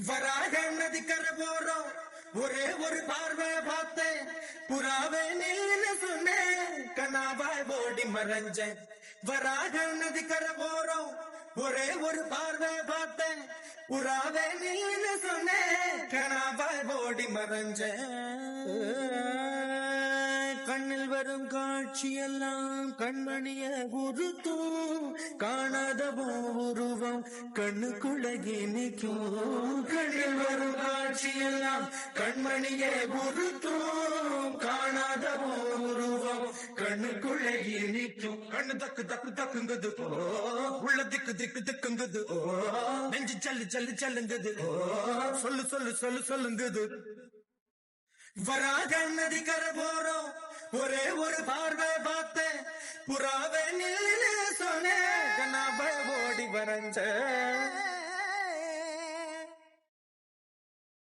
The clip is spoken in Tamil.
வராக நதிக்கரை போறோம் ஒரே ஒரு பார்வை பார்த்தேன் புறாவே நில்லுன்னு சொன்னேன் கனாவாய் ஓடி மறைஞ்சேன். வராக நதிக்கரை போறோம் ஒரே ஒரு பார்வை பார்த்தேன் புறாவே நில்லுன்னு சொன்னேன் கனாவாய் ஓடி மறைஞ்சேன். கண்ணில் வரும் காட்சியெல்லாம் கண்மணிய உறுத்தும் காணாத உருவம் கண்ணுக்குள்ளகி நிற்கும். கண்ணில் வரும் காட்சியெல்லாம் கண்மணிய உறுத்தும் காணாத உருவம் கண்ணுக்குள்ளகி நிற்கும். கண்ணு தக்கு தக்கு தக்குங்குது உள்ள திக்கு திக்கு திக்குங்குது நெஞ்சு சல்லு சல்லு சல்லுங்குது சொல்லு சொல்லு சொல்லு சொல்லுங்குது. வராக நதிக்கரை போறோம் ஒரே ஒரு பார்வை பார்த்தேன் புறாவே நில்லுன்னு சொன்னேன் கனாவை ஓடி வரைஞ்சேன்.